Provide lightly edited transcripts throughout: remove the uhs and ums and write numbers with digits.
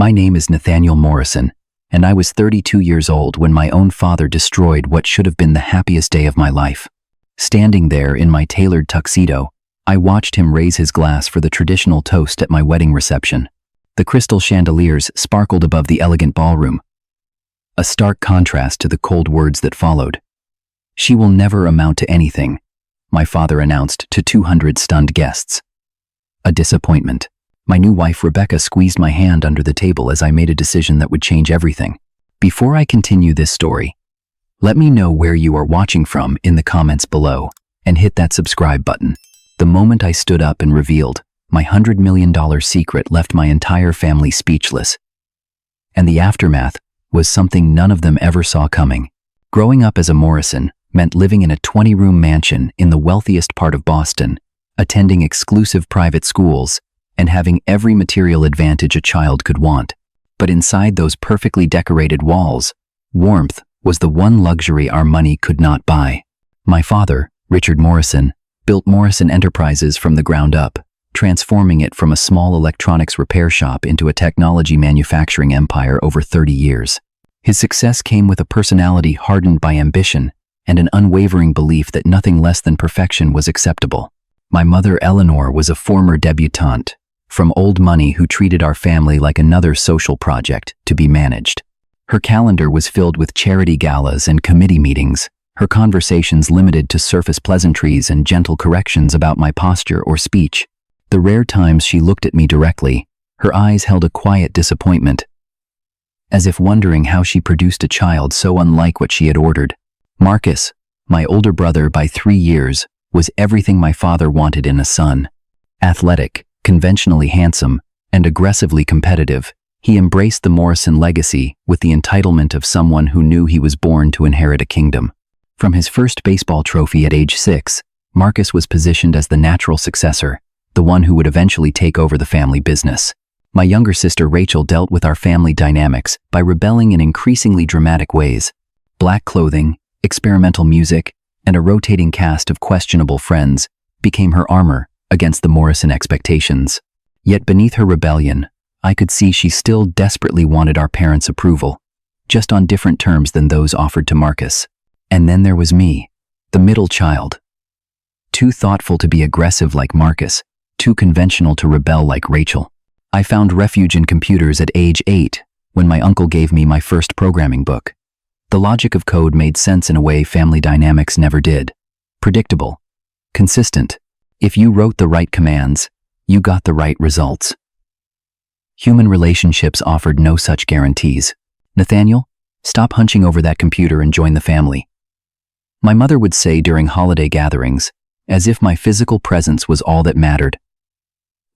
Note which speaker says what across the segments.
Speaker 1: My name is Nathaniel Morrison, and I was 32 years old when my own father destroyed what should have been the happiest day of my life. Standing there in my tailored tuxedo, I watched him raise his glass for the traditional toast at my wedding reception. The crystal chandeliers sparkled above the elegant ballroom, a stark contrast to the cold words that followed. "She will never amount to anything," my father announced to 200 stunned guests. A disappointment. My new wife Rebecca squeezed my hand under the table as I made a decision that would change everything. Before I continue this story, let me know where you are watching from in the comments below and hit that subscribe button. The moment I stood up and revealed my $100 million secret left my entire family speechless. And the aftermath was something none of them ever saw coming. Growing up as a Morrison meant living in a 20-room mansion in the wealthiest part of Boston, attending exclusive private schools, and having every material advantage a child could want. But inside those perfectly decorated walls, warmth was the one luxury our money could not buy. My father, Richard Morrison, built Morrison Enterprises from the ground up, transforming it from a small electronics repair shop into a technology manufacturing empire over 30 years. His success came with a personality hardened by ambition and an unwavering belief that nothing less than perfection was acceptable. My mother, Eleanor, was a former debutante from old money who treated our family like another social project to be managed. Her calendar was filled with charity galas and committee meetings, her conversations limited to surface pleasantries and gentle corrections about my posture or speech. The rare times she looked at me directly, her eyes held a quiet disappointment, as if wondering how she produced a child so unlike what she had ordered. Marcus, my older brother by 3 years, was everything my father wanted in a son. Athletic, conventionally handsome, and aggressively competitive, he embraced the Morrison legacy with the entitlement of someone who knew he was born to inherit a kingdom. From his first baseball trophy at age 6, Marcus was positioned as the natural successor, the one who would eventually take over the family business. My younger sister Rachel dealt with our family dynamics by rebelling in increasingly dramatic ways. Black clothing, experimental music, and a rotating cast of questionable friends became her armor against the Morrison expectations. Yet beneath her rebellion, I could see she still desperately wanted our parents' approval, just on different terms than those offered to Marcus. And then there was me, the middle child. Too thoughtful to be aggressive like Marcus, too conventional to rebel like Rachel. I found refuge in computers at age 8 when my uncle gave me my first programming book. The logic of code made sense in a way family dynamics never did. Predictable, consistent. If you wrote the right commands, you got the right results. Human relationships offered no such guarantees. "Nathaniel, stop hunching over that computer and join the family," my mother would say during holiday gatherings, as if my physical presence was all that mattered,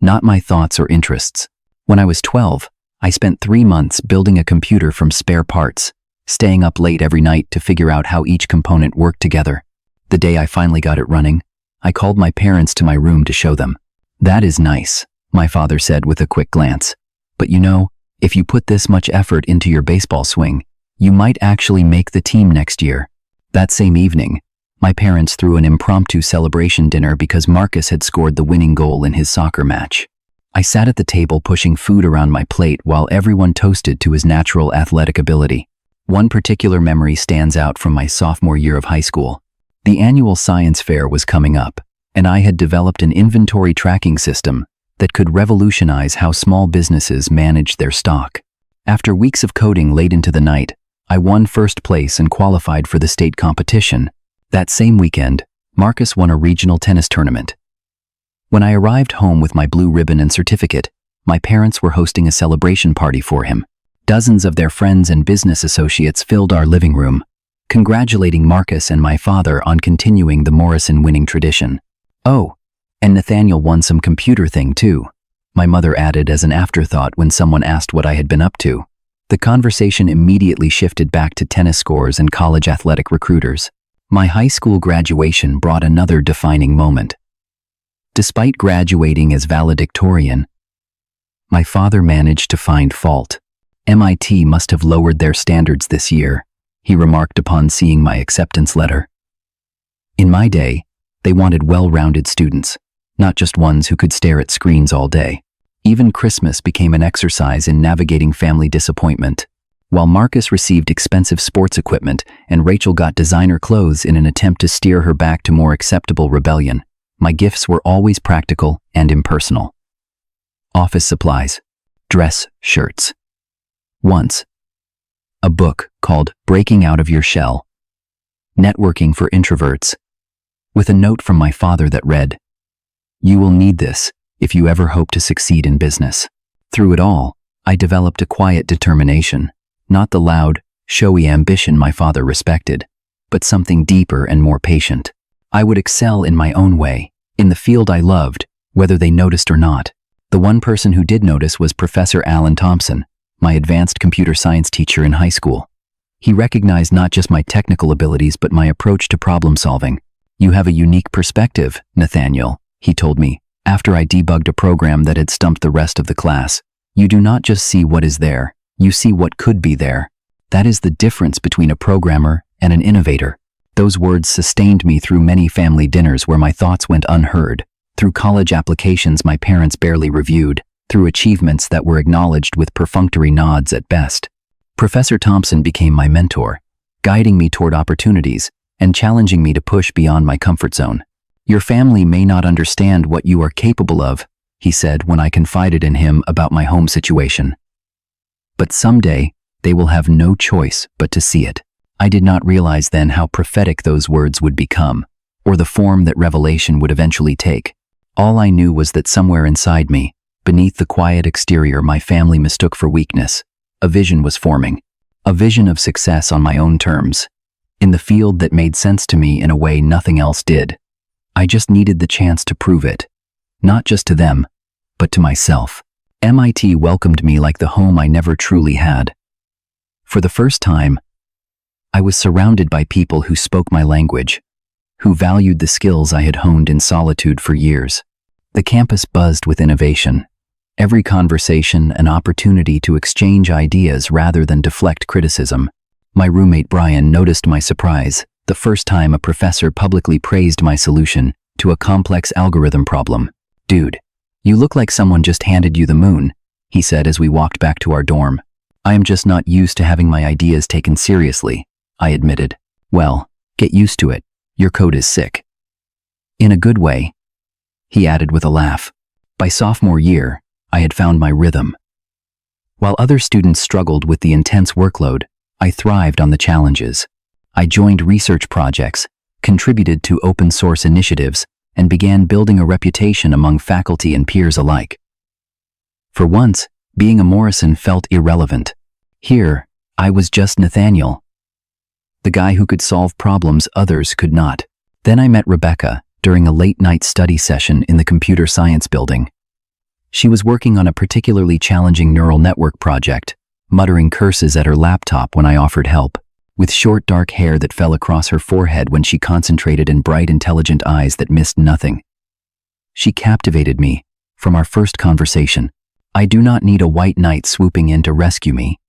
Speaker 1: not my thoughts or interests. When I was 12, I spent 3 months building a computer from spare parts, staying up late every night to figure out how each component worked together. The day I finally got it running, I called my parents to my room to show them. "That is nice," my father said with a quick glance. "But you know, if you put this much effort into your baseball swing, you might actually make the team next year." That same evening, my parents threw an impromptu celebration dinner because Marcus had scored the winning goal in his soccer match. I sat at the table pushing food around my plate while everyone toasted to his natural athletic ability. One particular memory stands out from my sophomore year of high school. The annual science fair was coming up, and I had developed an inventory tracking system that could revolutionize how small businesses managed their stock. After weeks of coding late into the night, I won first place and qualified for the state competition. That same weekend, Marcus won a regional tennis tournament. When I arrived home with my blue ribbon and certificate, my parents were hosting a celebration party for him. Dozens of their friends and business associates filled our living room, congratulating Marcus and my father on continuing the Morrison winning tradition. "Oh, and Nathaniel won some computer thing too," my mother added as an afterthought when someone asked what I had been up to. The conversation immediately shifted back to tennis scores and college athletic recruiters. My high school graduation brought another defining moment. Despite graduating as valedictorian, my father managed to find fault. "MIT must have lowered their standards this year," he remarked upon seeing my acceptance letter. "In my day, they wanted well-rounded students, not just ones who could stare at screens all day." Even Christmas became an exercise in navigating family disappointment. While Marcus received expensive sports equipment and Rachel got designer clothes in an attempt to steer her back to more acceptable rebellion, my gifts were always practical and impersonal. Office supplies, dress shirts. Once, a book called Breaking Out of Your Shell, Networking for Introverts, with a note from my father that read, "You will need this if you ever hope to succeed in business." Through it all, I developed a quiet determination, not the loud, showy ambition my father respected, but something deeper and more patient. I would excel in my own way, in the field I loved, whether they noticed or not. The one person who did notice was Professor Alan Thompson, my advanced computer science teacher in high school. He recognized not just my technical abilities but my approach to problem solving. "You have a unique perspective, Nathaniel," he told me, after I debugged a program that had stumped the rest of the class. "You do not just see what is there, you see what could be there. That is the difference between a programmer and an innovator." Those words sustained me through many family dinners where my thoughts went unheard, through college applications my parents barely reviewed, through achievements that were acknowledged with perfunctory nods at best. Professor Thompson became my mentor, guiding me toward opportunities and challenging me to push beyond my comfort zone. "Your family may not understand what you are capable of," he said when I confided in him about my home situation. "But someday, they will have no choice but to see it." I did not realize then how prophetic those words would become, or the form that revelation would eventually take. All I knew was that somewhere inside me, beneath the quiet exterior my family mistook for weakness, a vision was forming. A vision of success on my own terms, in the field that made sense to me in a way nothing else did. I just needed the chance to prove it, not just to them, but to myself. MIT welcomed me like the home I never truly had. For the first time, I was surrounded by people who spoke my language, who valued the skills I had honed in solitude for years. The campus buzzed with innovation, every conversation an opportunity to exchange ideas rather than deflect criticism. My roommate Brian noticed my surprise the first time a professor publicly praised my solution to a complex algorithm problem. "Dude, you look like someone just handed you the moon," he said as we walked back to our dorm. "I am just not used to having my ideas taken seriously," I admitted. "Well, get used to it. Your code is sick." "In a good way," he added with a laugh. By sophomore year, I had found my rhythm. While other students struggled with the intense workload, I thrived on the challenges. I joined research projects, contributed to open source initiatives, and began building a reputation among faculty and peers alike. For once, being a Morrison felt irrelevant. Here, I was just Nathaniel, the guy who could solve problems others could not. Then I met Rebecca during a late-night study session in the computer science building. She was working on a particularly challenging neural network project, muttering curses at her laptop when I offered help, with short dark hair that fell across her forehead when she concentrated and bright intelligent eyes that missed nothing. She captivated me from our first conversation. "I do not need a white knight swooping in to rescue me,"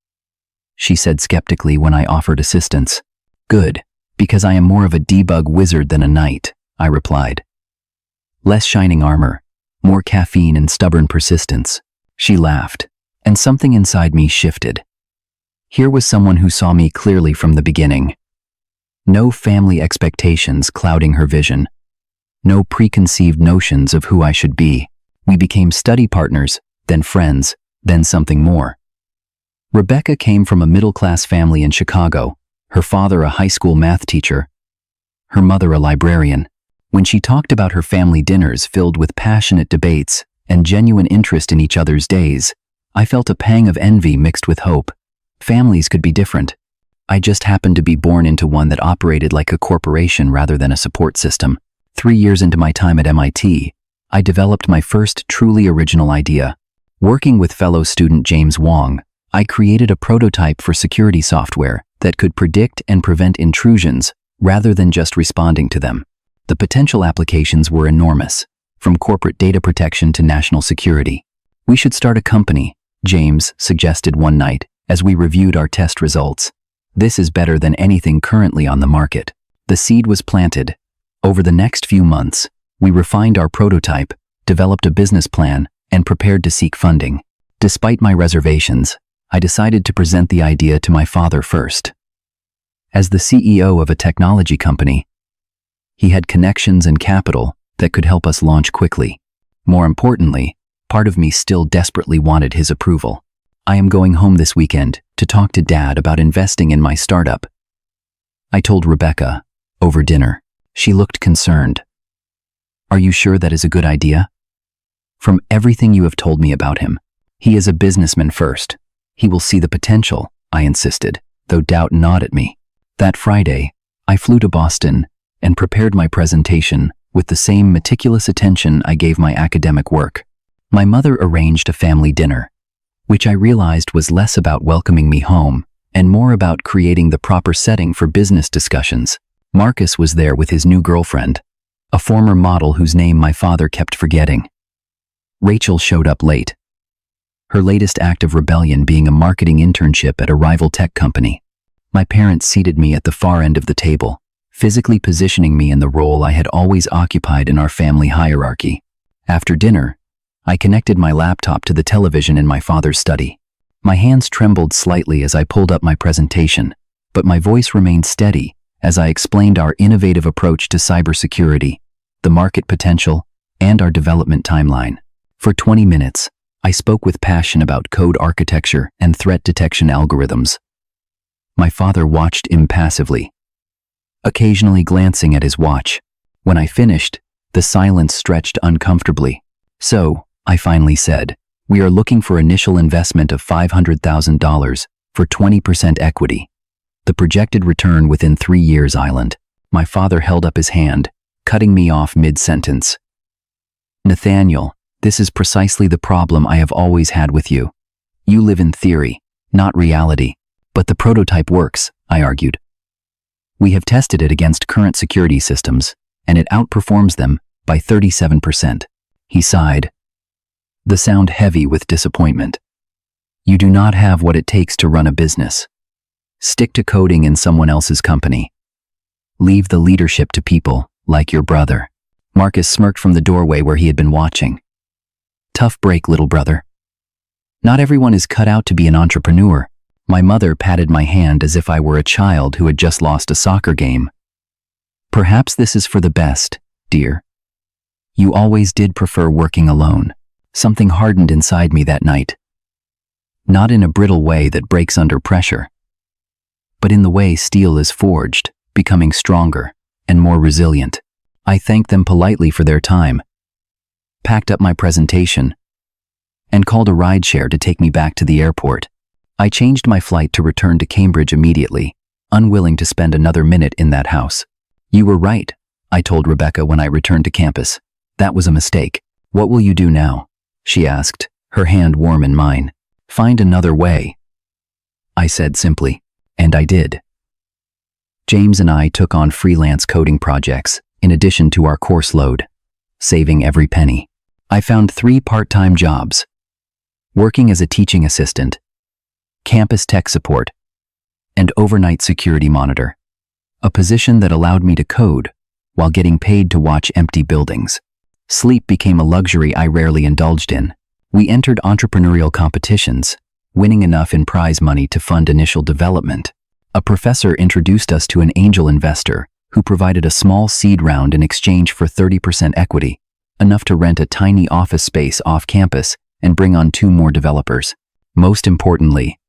Speaker 1: she said skeptically when I offered assistance. "Good, because I am more of a debug wizard than a knight," I replied. "Less shining armor, more caffeine and stubborn persistence." She laughed, and something inside me shifted. Here was someone who saw me clearly from the beginning. No family expectations clouding her vision. No preconceived notions of who I should be. We became study partners, then friends, then something more. Rebecca came from a middle-class family in Chicago, her father a high school math teacher, her mother a librarian. When she talked about her family dinners filled with passionate debates and genuine interest in each other's days, I felt a pang of envy mixed with hope. Families could be different. I just happened to be born into one that operated like a corporation rather than a support system. 3 years into my time at MIT, I developed my first truly original idea. Working with fellow student James Wong, I created a prototype for security software that could predict and prevent intrusions rather than just responding to them. The potential applications were enormous, from corporate data protection to national security. "We should start a company," James suggested one night as we reviewed our test results. "This is better than anything currently on the market." The seed was planted. Over the next few months, we refined our prototype, developed a business plan, and prepared to seek funding. Despite my reservations, I decided to present the idea to my father first. As the CEO of a technology company, he had connections and capital that could help us launch quickly. More importantly, part of me still desperately wanted his approval. I am going home this weekend to talk to Dad about investing in my startup, I told Rebecca over dinner. She looked concerned. Are you sure that is a good idea? From everything you have told me about him, he is a businessman first. He will see the potential, I insisted, though doubt gnawed at me. That Friday, I flew to Boston and prepared my presentation with the same meticulous attention I gave my academic work. My mother arranged a family dinner, which I realized was less about welcoming me home and more about creating the proper setting for business discussions. Marcus was there with his new girlfriend, a former model whose name my father kept forgetting. Rachel showed up late, her latest act of rebellion being a marketing internship at a rival tech company. My parents seated me at the far end of the table, physically positioning me in the role I had always occupied in our family hierarchy. After dinner, I connected my laptop to the television in my father's study. My hands trembled slightly as I pulled up my presentation, but my voice remained steady as I explained our innovative approach to cybersecurity, the market potential, and our development timeline. For 20 minutes, I spoke with passion about code architecture and threat detection algorithms. My father watched impassively, occasionally glancing at his watch. When I finished, the silence stretched uncomfortably. So, I finally said, we are looking for initial investment of $500,000 for 20% equity. The projected return within 3 years, Island. My father held up his hand, cutting me off mid-sentence. Nathaniel, this is precisely the problem I have always had with you. You live in theory, not reality. But the prototype works, I argued. We have tested it against current security systems, and it outperforms them by 37%. He sighed, the sound heavy with disappointment. You do not have what it takes to run a business. Stick to coding in someone else's company. Leave the leadership to people like your brother. Marcus smirked from the doorway where he had been watching. Tough break, little brother. Not everyone is cut out to be an entrepreneur. My mother patted my hand as if I were a child who had just lost a soccer game. Perhaps this is for the best, dear. You always did prefer working alone. Something hardened inside me that night. Not in a brittle way that breaks under pressure, but in the way steel is forged, becoming stronger and more resilient. I thanked them politely for their time, packed up my presentation, and called a rideshare to take me back to the airport. I changed my flight to return to Cambridge immediately, unwilling to spend another minute in that house. You were right, I told Rebecca when I returned to campus. That was a mistake. What will you do now? She asked, her hand warm in mine. Find another way, I said simply, and I did. James and I took on freelance coding projects in addition to our course load, saving every penny. I found 3 part-time jobs, working as a teaching assistant, campus tech support, and overnight security monitor, a position that allowed me to code while getting paid to watch empty buildings. Sleep became a luxury I rarely indulged in. We entered entrepreneurial competitions, winning enough in prize money to fund initial development. A professor introduced us to an angel investor who provided a small seed round in exchange for 30% equity, enough to rent a tiny office space off campus and bring on 2 more developers. Most importantly,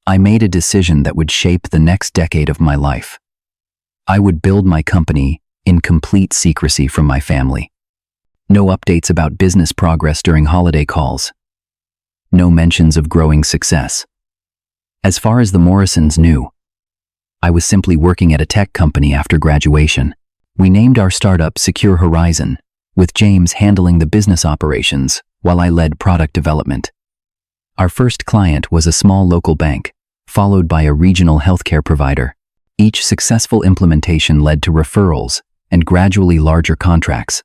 Speaker 1: I made a decision that would shape the next decade of my life. I would build my company in complete secrecy from my family. No updates about business progress during holiday calls. No mentions of growing success. As far as the Morrisons knew, I was simply working at a tech company after graduation. We named our startup Secure Horizon, with James handling the business operations while I led product development. Our first client was a small local bank, followed by a regional healthcare provider. Each successful implementation led to referrals and gradually larger contracts.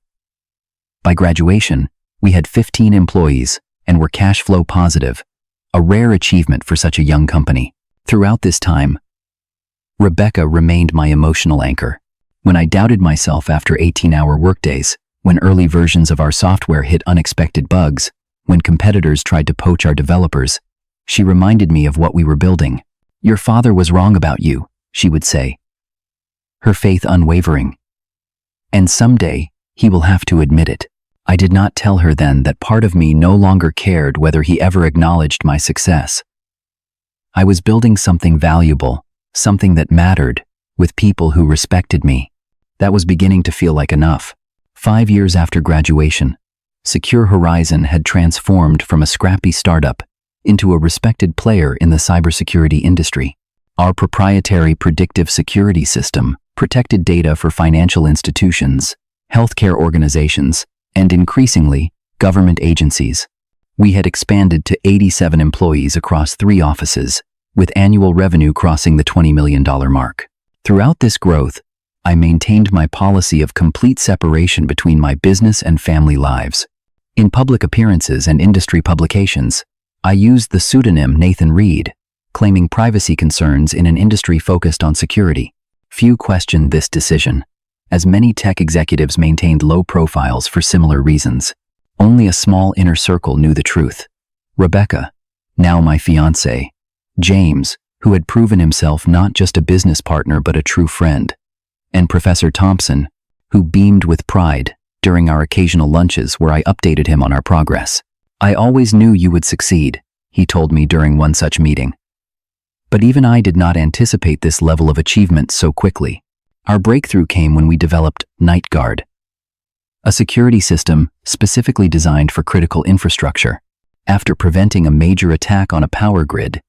Speaker 1: By graduation, we had 15 employees and were cash flow positive, a rare achievement for such a young company. Throughout this time, Rebecca remained my emotional anchor. When I doubted myself after 18-hour workdays, when early versions of our software hit unexpected bugs, When competitors tried to poach our developers, she reminded me of what we were building. "Your father was wrong about you," she would say, her faith unwavering. "And someday, he will have to admit it." I did not tell her then that part of me no longer cared whether he ever acknowledged my success. I was building something valuable, something that mattered, with people who respected me. That was beginning to feel like enough. 5 years after graduation, Secure Horizon had transformed from a scrappy startup into a respected player in the cybersecurity industry. Our proprietary predictive security system protected data for financial institutions, healthcare organizations, and increasingly, government agencies. We had expanded to 87 employees across 3 offices, with annual revenue crossing the $20 million mark. Throughout this growth, I maintained my policy of complete separation between my business and family lives. In public appearances and industry publications, I used the pseudonym Nathan Reed, claiming privacy concerns in an industry focused on security. Few questioned this decision, as many tech executives maintained low profiles for similar reasons. Only a small inner circle knew the truth. Rebecca, now my fiancée, James, who had proven himself not just a business partner but a true friend, and Professor Thompson, who beamed with pride during our occasional lunches where I updated him on our progress. "I always knew you would succeed," he told me during one such meeting. But even I did not anticipate this level of achievement so quickly. Our breakthrough came when we developed NightGuard, a security system specifically designed for critical infrastructure. After preventing a major attack on a power grid,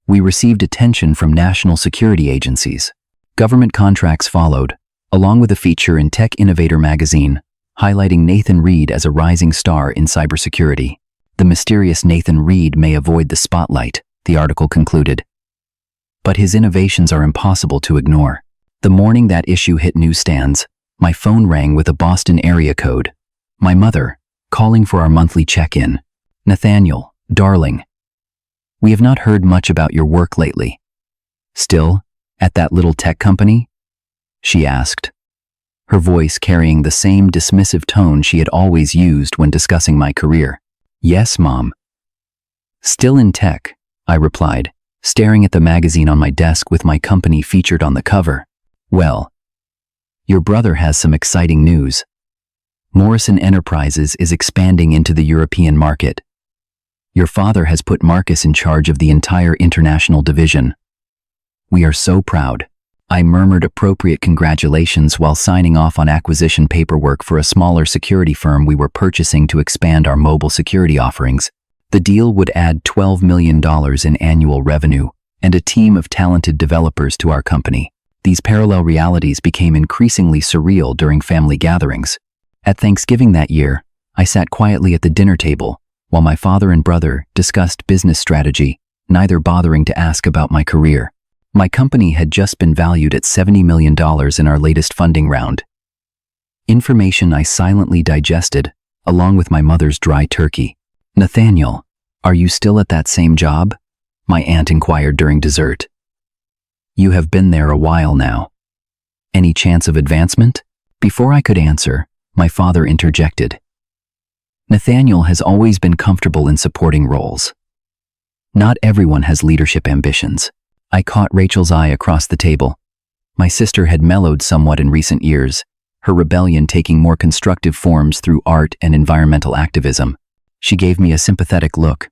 Speaker 1: we received attention from national security agencies. Government contracts followed, along with a feature in Tech Innovator magazine, highlighting Nathan Reed as a rising star in cybersecurity. "The mysterious Nathan Reed may avoid the spotlight," the article concluded, "but his innovations are impossible to ignore." The morning that issue hit newsstands, my phone rang with a Boston area code. My mother, calling for our monthly check-in. "Nathaniel, darling, we have not heard much about your work lately. Still, at that little tech company?" she asked, her voice carrying the same dismissive tone she had always used when discussing my career. "Yes, Mom." "Still in tech," I replied, staring at the magazine on my desk with my company featured on the cover. "Well, your brother has some exciting news. Morrison Enterprises is expanding into the European market. Your father has put Marcus in charge of the entire international division. We are so proud." I murmured appropriate congratulations while signing off on acquisition paperwork for a smaller security firm we were purchasing to expand our mobile security offerings. The deal would add $12 million in annual revenue and a team of talented developers to our company. These parallel realities became increasingly surreal during family gatherings. At Thanksgiving that year, I sat quietly at the dinner table while my father and brother discussed business strategy, neither bothering to ask about my career. My company had just been valued at $70 million in our latest funding round. Information I silently digested, along with my mother's dry turkey. "Nathaniel, are you still at that same job?" my aunt inquired during dessert. "You have been there a while now. Any chance of advancement?" Before I could answer, my father interjected. "Nathaniel has always been comfortable in supporting roles. Not everyone has leadership ambitions." I caught Rachel's eye across the table. My sister had mellowed somewhat in recent years, her rebellion taking more constructive forms through art and environmental activism. She gave me a sympathetic look.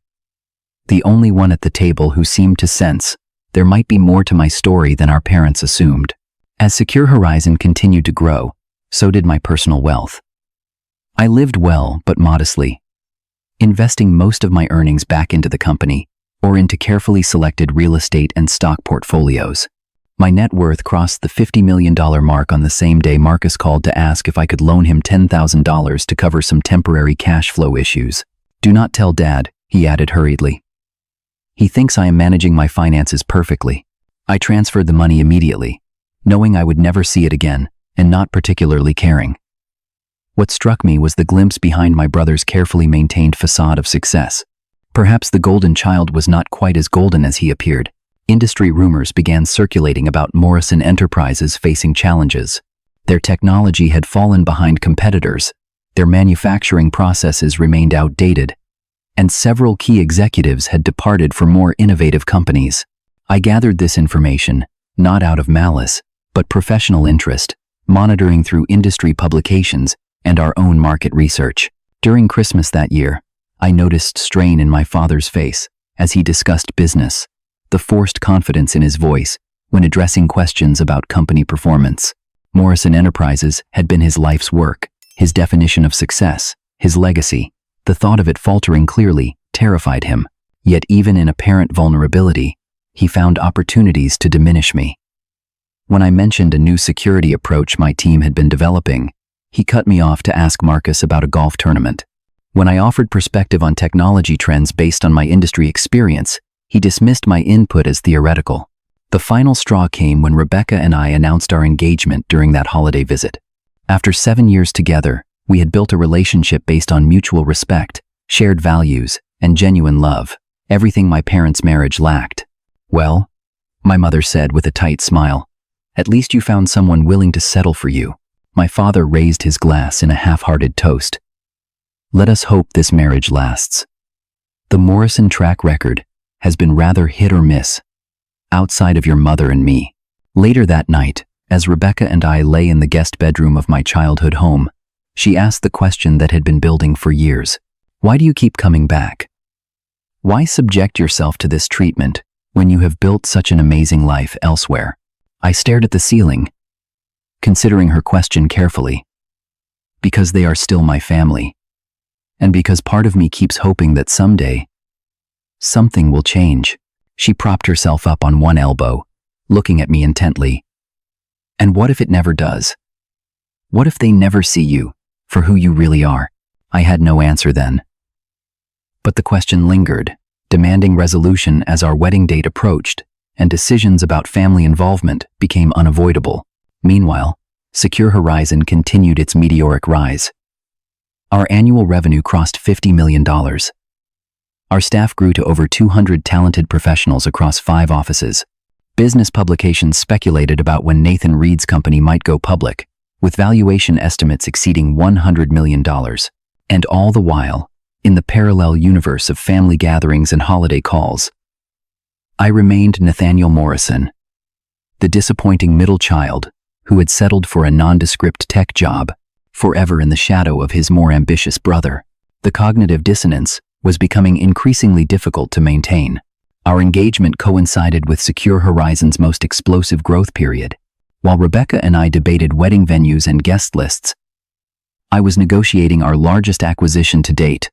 Speaker 1: The only one at the table who seemed to sense there might be more to my story than our parents assumed. As Secure Horizon continued to grow, so did my personal wealth. I lived well, but modestly, investing most of my earnings back into the company or into carefully selected real estate and stock portfolios. My net worth crossed the $50 million mark on the same day Marcus called to ask if I could loan him $10,000 to cover some temporary cash flow issues. "Do not tell Dad," he added hurriedly. "He thinks I am managing my finances perfectly." I transferred the money immediately, knowing I would never see it again, and not particularly caring. What struck me was the glimpse behind my brother's carefully maintained facade of success. Perhaps the golden child was not quite as golden as he appeared. Industry rumors began circulating about Morrison Enterprises facing challenges. Their technology had fallen behind competitors, their manufacturing processes remained outdated, and several key executives had departed for more innovative companies. I gathered this information, not out of malice, but professional interest, monitoring through industry publications and our own market research. During Christmas that year, I noticed strain in my father's face as he discussed business, the forced confidence in his voice when addressing questions about company performance. Morrison Enterprises had been his life's work, his definition of success, his legacy. The thought of it faltering clearly terrified him. Yet even in apparent vulnerability, he found opportunities to diminish me. When I mentioned a new security approach my team had been developing, he cut me off to ask Marcus about a golf tournament. When I offered perspective on technology trends based on my industry experience, he dismissed my input as theoretical. The final straw came when Rebecca and I announced our engagement during that holiday visit. After 7 years together, we had built a relationship based on mutual respect, shared values, and genuine love, everything my parents' marriage lacked. "Well," my mother said with a tight smile, "at least you found someone willing to settle for you." My father raised his glass in a half-hearted toast. "Let us hope this marriage lasts." The Morrison track record has been rather hit or miss, outside of your mother and me. Later that night, as Rebecca and I lay in the guest bedroom of my childhood home, she asked the question that had been building for years. "Why do you keep coming back? Why subject yourself to this treatment when you have built such an amazing life elsewhere?" I stared at the ceiling, considering her question carefully. "Because they are still my family. And because part of me keeps hoping that someday, something will change." She propped herself up on one elbow, looking at me intently. "And what if it never does? What if they never see you for who you really are?" I had no answer then. But the question lingered, demanding resolution as our wedding date approached, and decisions about family involvement became unavoidable. Meanwhile, Secure Horizon continued its meteoric rise. Our annual revenue crossed $50 million. Our staff grew to over 200 talented professionals across 5 offices. Business publications speculated about when Nathan Reed's company might go public, with valuation estimates exceeding $100 million. And all the while, in the parallel universe of family gatherings and holiday calls, I remained Nathaniel Morrison, the disappointing middle child who had settled for a nondescript tech job, forever in the shadow of his more ambitious brother. The cognitive dissonance was becoming increasingly difficult to maintain. Our engagement coincided with Secure Horizon's most explosive growth period. While Rebecca and I debated wedding venues and guest lists, I was negotiating our largest acquisition to date,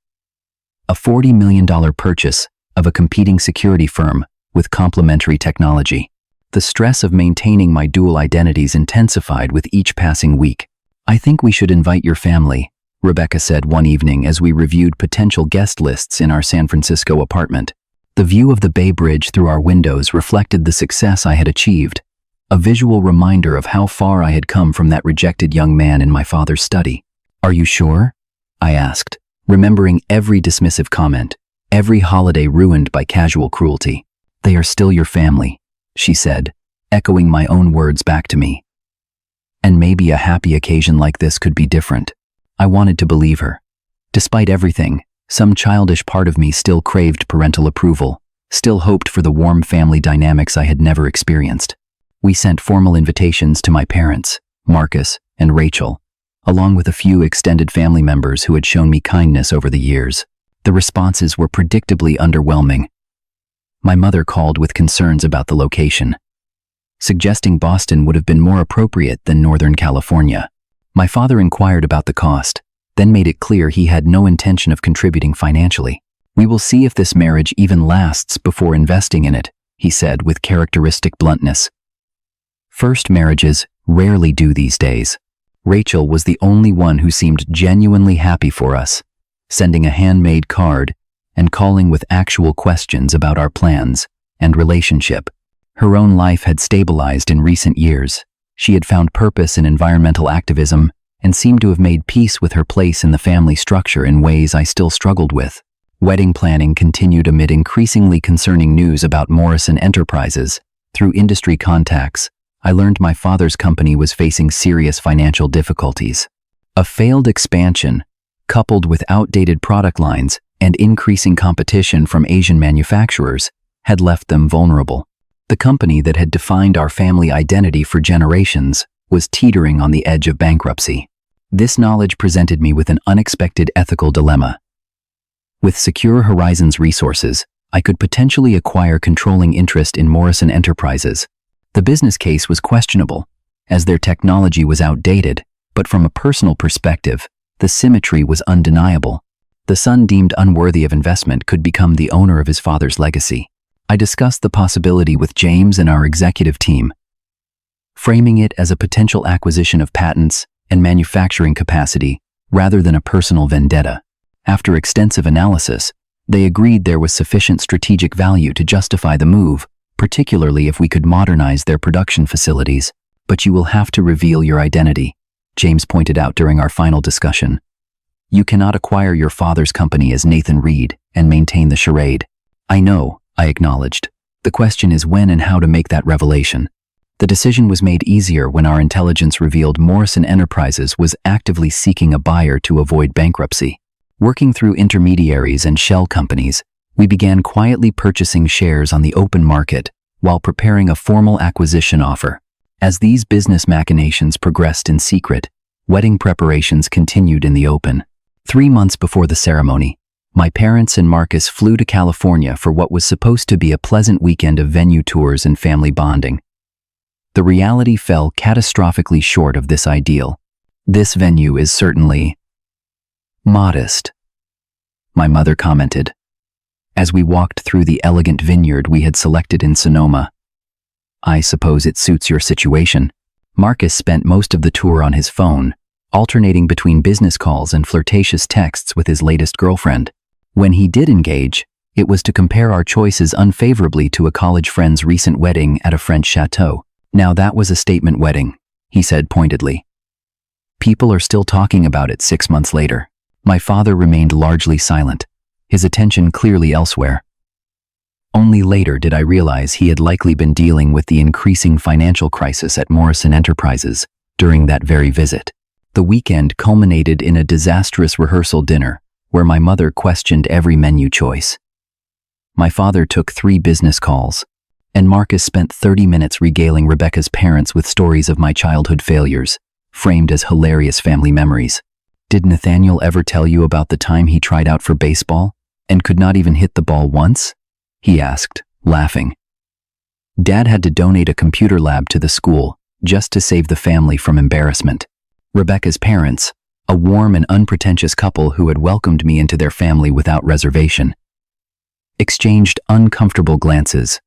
Speaker 1: a $40 million purchase of a competing security firm with complementary technology. The stress of maintaining my dual identities intensified with each passing week. "I think we should invite your family," Rebecca said one evening as we reviewed potential guest lists in our San Francisco apartment. The view of the Bay Bridge through our windows reflected the success I had achieved, a visual reminder of how far I had come from that rejected young man in my father's study. "Are you sure?" I asked, remembering every dismissive comment, every holiday ruined by casual cruelty. "They are still your family," she said, echoing my own words back to me. And maybe a happy occasion like this could be different. I wanted to believe her. Despite everything, some childish part of me still craved parental approval, still hoped for the warm family dynamics I had never experienced. We sent formal invitations to my parents, Marcus and Rachel, along with a few extended family members who had shown me kindness over the years. The responses were predictably underwhelming. My mother called with concerns about the location, suggesting Boston would have been more appropriate than Northern California. My father inquired about the cost, then made it clear he had no intention of contributing financially. "We will see if this marriage even lasts before investing in it," he said with characteristic bluntness. First marriages rarely do these days. Rachel was the only one who seemed genuinely happy for us, sending a handmade card and calling with actual questions about our plans and relationship. Her own life had stabilized in recent years. She had found purpose in environmental activism and seemed to have made peace with her place in the family structure in ways I still struggled with. Wedding planning continued amid increasingly concerning news about Morrison Enterprises. Through industry contacts, I learned my father's company was facing serious financial difficulties. A failed expansion, coupled with outdated product lines and increasing competition from Asian manufacturers had left them vulnerable. The company that had defined our family identity for generations was teetering on the edge of bankruptcy. This knowledge presented me with an unexpected ethical dilemma. With Secure Horizons resources, I could potentially acquire controlling interest in Morrison Enterprises. The business case was questionable, as their technology was outdated, but from a personal perspective, the symmetry was undeniable. The son deemed unworthy of investment could become the owner of his father's legacy. I discussed the possibility with James and our executive team, framing it as a potential acquisition of patents and manufacturing capacity rather than a personal vendetta. After extensive analysis, they agreed there was sufficient strategic value to justify the move, particularly if we could modernize their production facilities. But you will have to reveal your identity, James pointed out during our final discussion. You cannot acquire your father's company as Nathan Reed and maintain the charade. I know, I acknowledged. The question is when and how to make that revelation. The decision was made easier when our intelligence revealed Morrison Enterprises was actively seeking a buyer to avoid bankruptcy. Working through intermediaries and shell companies, we began quietly purchasing shares on the open market while preparing a formal acquisition offer. As these business machinations progressed in secret, wedding preparations continued in the open. 3 months before the ceremony, my parents and Marcus flew to California for what was supposed to be a pleasant weekend of venue tours and family bonding. The reality fell catastrophically short of this ideal. This venue is certainly modest, my mother commented, as we walked through the elegant vineyard we had selected in Sonoma. I suppose it suits your situation. Marcus spent most of the tour on his phone, alternating between business calls and flirtatious texts with his latest girlfriend. When he did engage, it was to compare our choices unfavorably to a college friend's recent wedding at a French chateau. Now that was a statement wedding, he said pointedly. People are still talking about it 6 months later. My father remained largely silent, his attention clearly elsewhere. Only later did I realize he had likely been dealing with the increasing financial crisis at Morrison Enterprises during that very visit. The weekend culminated in a disastrous rehearsal dinner where my mother questioned every menu choice. My father took 3 business calls, and Marcus spent 30 minutes regaling Rebecca's parents with stories of my childhood failures, framed as hilarious family memories. Did Nathaniel ever tell you about the time he tried out for baseball and could not even hit the ball once? He asked, laughing. Dad had to donate a computer lab to the school just to save the family from embarrassment. Rebecca's parents, a warm and unpretentious couple who had welcomed me into their family without reservation, exchanged uncomfortable glances.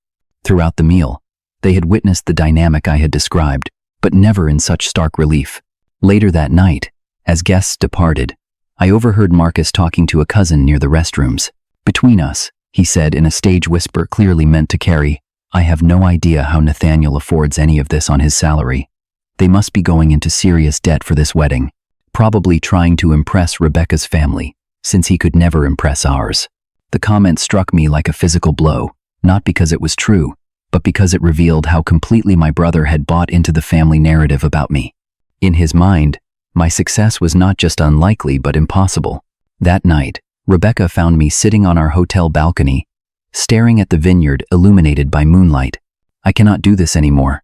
Speaker 1: Throughout the meal, they had witnessed the dynamic I had described, but never in such stark relief. Later that night, as guests departed, I overheard Marcus talking to a cousin near the restrooms. Between us, he said in a stage whisper clearly meant to carry, I have no idea how Nathaniel affords any of this on his salary. They must be going into serious debt for this wedding, probably trying to impress Rebecca's family, since he could never impress ours. The comment struck me like a physical blow, not because it was true, but because it revealed how completely my brother had bought into the family narrative about me. In his mind, my success was not just unlikely but impossible. That night, Rebecca found me sitting on our hotel balcony, staring at the vineyard illuminated by moonlight. I cannot do this anymore,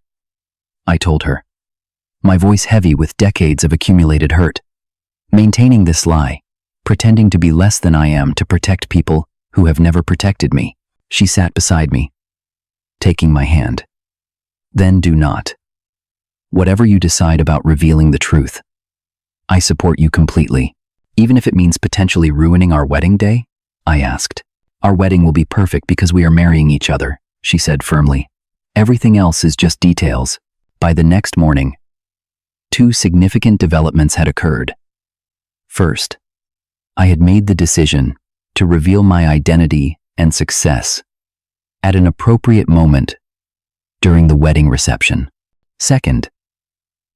Speaker 1: I told her, my voice heavy with decades of accumulated hurt. Maintaining this lie, pretending to be less than I am to protect people who have never protected me. She sat beside me, taking my hand. Then do not. Whatever you decide about revealing the truth, I support you completely. Even if it means potentially ruining our wedding day? I asked. Our wedding will be perfect because we are marrying each other, she said firmly. Everything else is just details. By the next morning, 2 significant developments had occurred. First, I had made the decision to reveal my identity and success at an appropriate moment during the wedding reception. Second,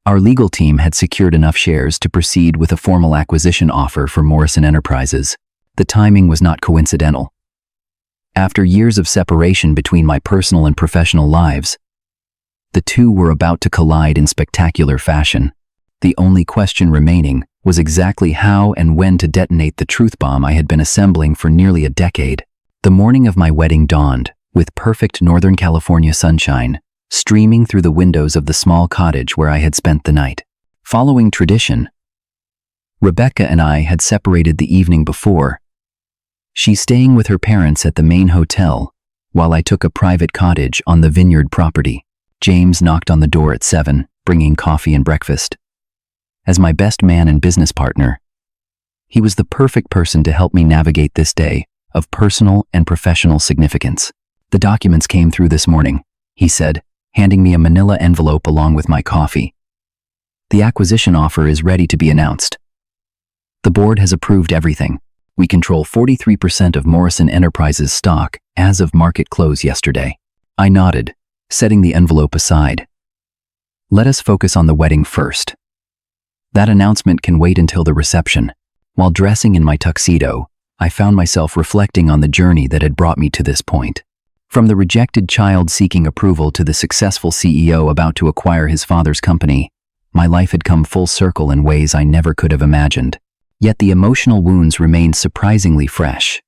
Speaker 1: our legal team had secured enough shares to proceed with a formal acquisition offer for Morrison Enterprises. The timing was not coincidental. After years of separation between my personal and professional lives, the two were about to collide in spectacular fashion. The only question remaining was exactly how and when to detonate the truth bomb I had been assembling for nearly a decade. The morning of my wedding dawned, with perfect Northern California sunshine streaming through the windows of the small cottage where I had spent the night. Following tradition, Rebecca and I had separated the evening before. She staying with her parents at the main hotel, while I took a private cottage on the vineyard property. James knocked on the door at 7, bringing coffee and breakfast. As my best man and business partner, he was the perfect person to help me navigate this day of personal and professional significance. "The documents came through this morning," he said, handing me a manila envelope along with my coffee. "The acquisition offer is ready to be announced. The board has approved everything. We control 43% of Morrison Enterprises stock as of market close yesterday." I nodded, setting the envelope aside. "Let us focus on the wedding first. That announcement can wait until the reception." While dressing in my tuxedo, I found myself reflecting on the journey that had brought me to this point. From the rejected child seeking approval to the successful CEO about to acquire his father's company, my life had come full circle in ways I never could have imagined. Yet the emotional wounds remained surprisingly fresh.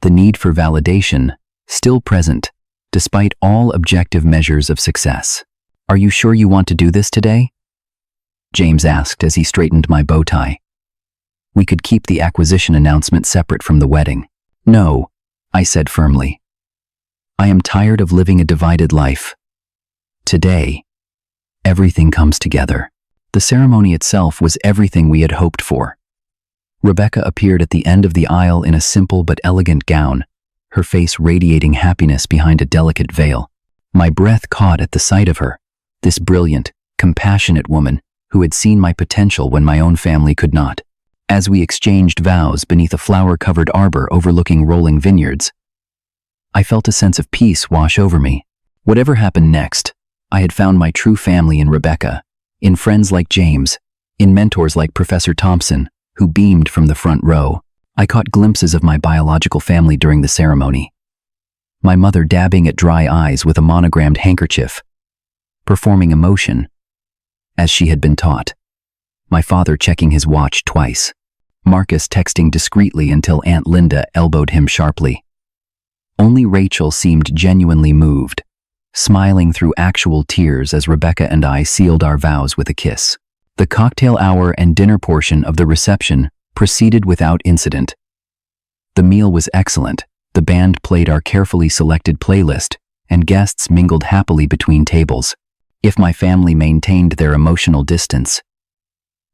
Speaker 1: The need for validation, still present, despite all objective measures of success. "Are you sure you want to do this today?" James asked as he straightened my bow tie. "We could keep the acquisition announcement separate from the wedding." "No," I said firmly. "I am tired of living a divided life. Today, everything comes together." The ceremony itself was everything we had hoped for. Rebecca appeared at the end of the aisle in a simple but elegant gown, her face radiating happiness behind a delicate veil. My breath caught at the sight of her, this brilliant, compassionate woman who had seen my potential when my own family could not. As we exchanged vows beneath a flower-covered arbor overlooking rolling vineyards, I felt a sense of peace wash over me. Whatever happened next, I had found my true family in Rebecca, in friends like James, in mentors like Professor Thompson, who beamed from the front row. I caught glimpses of my biological family during the ceremony. My mother dabbing at dry eyes with a monogrammed handkerchief, performing emotion, as she had been taught. My father checking his watch twice. Marcus texting discreetly until Aunt Linda elbowed him sharply. Only Rachel seemed genuinely moved, smiling through actual tears as Rebecca and I sealed our vows with a kiss. The cocktail hour and dinner portion of the reception proceeded without incident. The meal was excellent, the band played our carefully selected playlist, and guests mingled happily between tables. If my family maintained their emotional distance,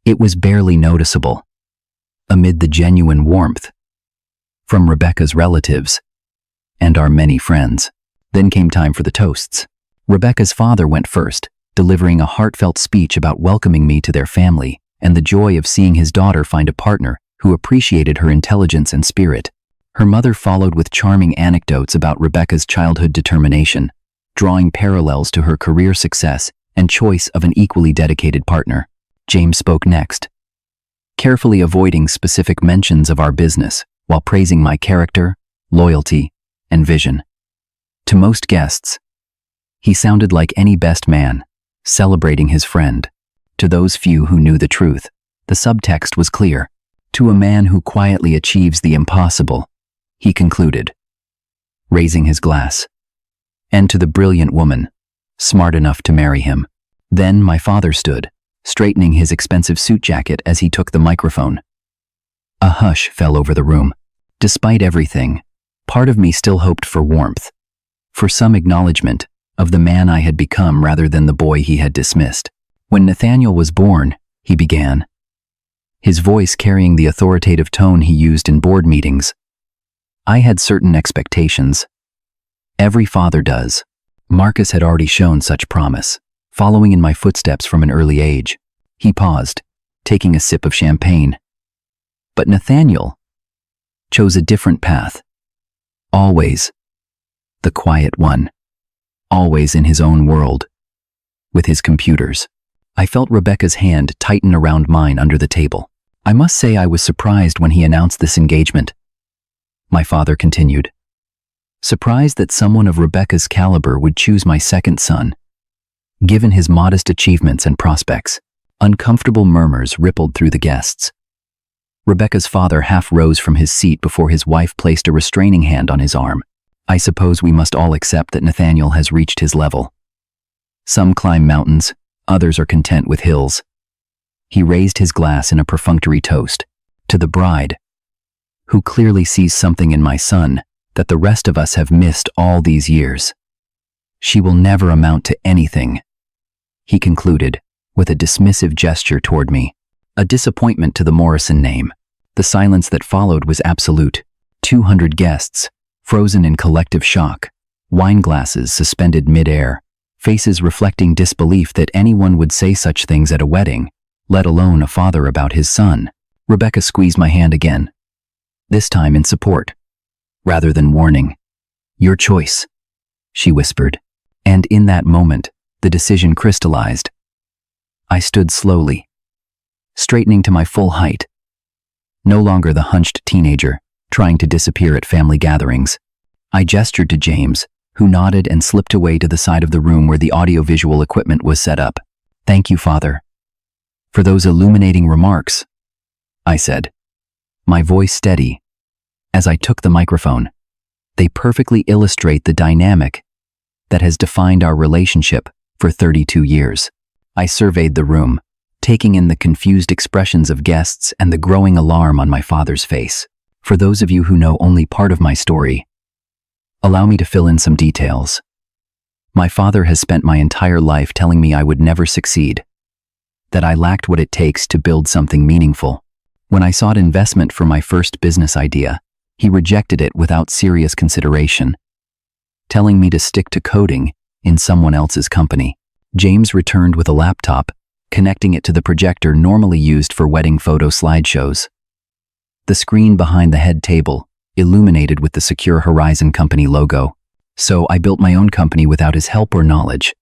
Speaker 1: it was barely noticeable. Amid the genuine warmth from Rebecca's relatives and our many friends. Then came time for the toasts. Rebecca's father went first, delivering a heartfelt speech about welcoming me to their family and the joy of seeing his daughter find a partner who appreciated her intelligence and spirit. Her mother followed with charming anecdotes about Rebecca's childhood determination, drawing parallels to her career success and choice of an equally dedicated partner. James spoke next, carefully avoiding specific mentions of our business while praising my character, loyalty, and vision. To most guests, he sounded like any best man, celebrating his friend. To those few who knew the truth, the subtext was clear. To a man who quietly achieves the impossible, he concluded, raising his glass. And to the brilliant woman, smart enough to marry him. Then my father stood, straightening his expensive suit jacket as he took the microphone. A hush fell over the room. Despite everything, part of me still hoped for warmth, for some acknowledgement of the man I had become rather than the boy he had dismissed. When Nathaniel was born, he began, his voice carrying the authoritative tone he used in board meetings. I had certain expectations. Every father does. Marcus had already shown such promise, following in my footsteps from an early age. He paused, taking a sip of champagne. But Nathaniel chose a different path. Always the quiet one. Always in his own world, with his computers. I felt Rebecca's hand tighten around mine under the table. I must say I was surprised when he announced this engagement. My father continued. Surprised that someone of Rebecca's caliber would choose my second son, given his modest achievements and prospects. Uncomfortable murmurs rippled through the guests. Rebecca's father half rose from his seat before his wife placed a restraining hand on his arm. I suppose we must all accept that Nathaniel has reached his level. Some climb mountains, others are content with hills. He raised his glass in a perfunctory toast. To the bride, who clearly sees something in my son that the rest of us have missed all these years. She will never amount to anything, he concluded, with a dismissive gesture toward me. A disappointment to the Morrison name. The silence that followed was absolute. 200 guests, frozen in collective shock. Wine glasses suspended mid-air. Faces reflecting disbelief that anyone would say such things at a wedding, let alone a father about his son. Rebecca squeezed my hand again, this time in support, rather than warning. Your choice, she whispered. And in that moment, the decision crystallized. I stood slowly, straightening to my full height. No longer the hunched teenager, trying to disappear at family gatherings. I gestured to James, who nodded and slipped away to the side of the room where the audiovisual equipment was set up. Thank you, Father, for those illuminating remarks, I said, my voice steady, as I took the microphone. They perfectly illustrate the dynamic that has defined our relationship for 32 years. I surveyed the room, taking in the confused expressions of guests and the growing alarm on my father's face. For those of you who know only part of my story, allow me to fill in some details. My father has spent my entire life telling me I would never succeed, that I lacked what it takes to build something meaningful. When I sought investment for my first business idea, he rejected it without serious consideration, telling me to stick to coding in someone else's company. James returned with a laptop, connecting it to the projector normally used for wedding photo slideshows. The screen behind the head table, illuminated with the Secure Horizon Company logo. So I built my own company without his help or knowledge.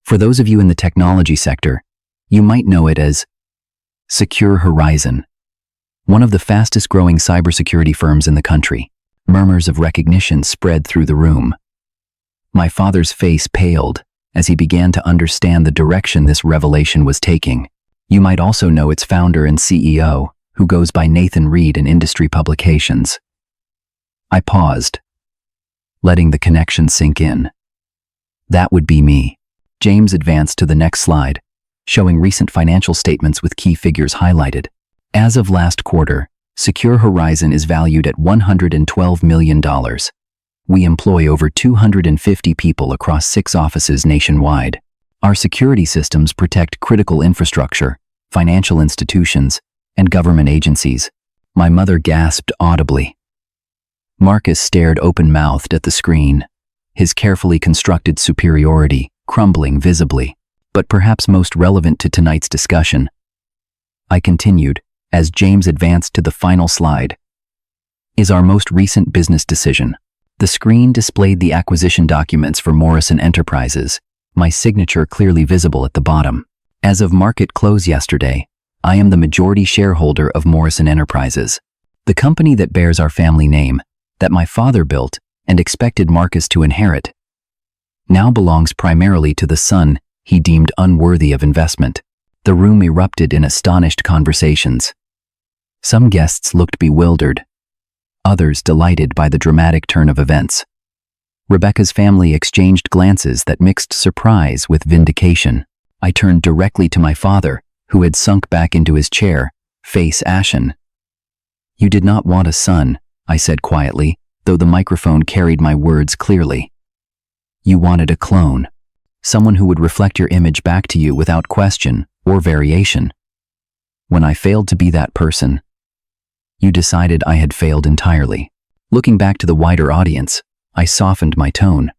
Speaker 1: For those of you in the technology sector, you might know it as Secure Horizon, one of the fastest growing cybersecurity firms in the country. Murmurs of recognition spread through the room. My father's face paled as he began to understand the direction this revelation was taking. You might also know its founder and CEO, who goes by Nathan Reed in industry publications. I paused, letting the connection sink in. That would be me. James advanced to the next slide, showing recent financial statements with key figures highlighted. As of last quarter, Secure Horizon is valued at $112 million. We employ over 250 people across 6 offices nationwide. Our security systems protect critical infrastructure, financial institutions, and government agencies. My mother gasped audibly. Marcus stared open-mouthed at the screen, his carefully constructed superiority crumbling visibly. But perhaps most relevant to tonight's discussion, I continued, as James advanced to the final slide, is our most recent business decision. The screen displayed the acquisition documents for Morrison Enterprises, my signature clearly visible at the bottom. As of market close yesterday, I am the majority shareholder of Morrison Enterprises, the company that bears our family name, that my father built and expected Marcus to inherit. Now belongs primarily to the son he deemed unworthy of investment. The room erupted in astonished conversations. Some guests looked bewildered, others delighted by the dramatic turn of events. Rebecca's family exchanged glances that mixed surprise with vindication. I turned directly to my father, who had sunk back into his chair, face ashen. You did not want a son, I said quietly, though the microphone carried my words clearly. You wanted a clone, someone who would reflect your image back to you without question or variation. When I failed to be that person, you decided I had failed entirely. Looking back to the wider audience, I softened my tone.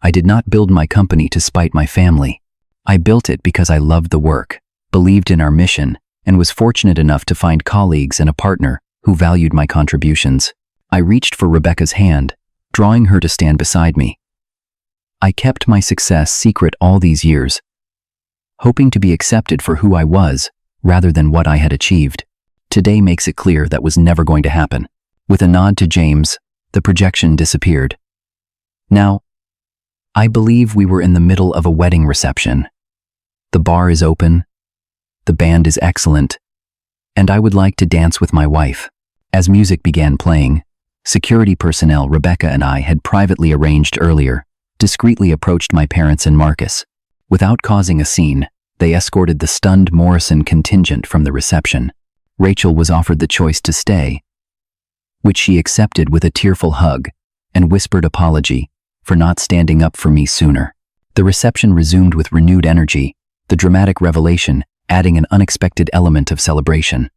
Speaker 1: I did not build my company to spite my family. I built it because I loved the work, believed in our mission, and was fortunate enough to find colleagues and a partner who valued my contributions. I reached for Rebecca's hand, drawing her to stand beside me. I kept my success secret all these years, hoping to be accepted for who I was rather than what I had achieved. Today makes it clear that was never going to happen. With a nod to James, the projection disappeared. Now, I believe we were in the middle of a wedding reception. The bar is open, The band is excellent, and I would like to dance with my wife." As music began playing, security personnel Rebecca and I had privately arranged earlier discreetly approached my parents and Marcus. Without causing a scene, they escorted the stunned Morrison contingent from the reception. Rachel was offered the choice to stay, which she accepted with a tearful hug and whispered apology for not standing up for me sooner. The reception resumed with renewed energy, the dramatic revelation adding an unexpected element of celebration.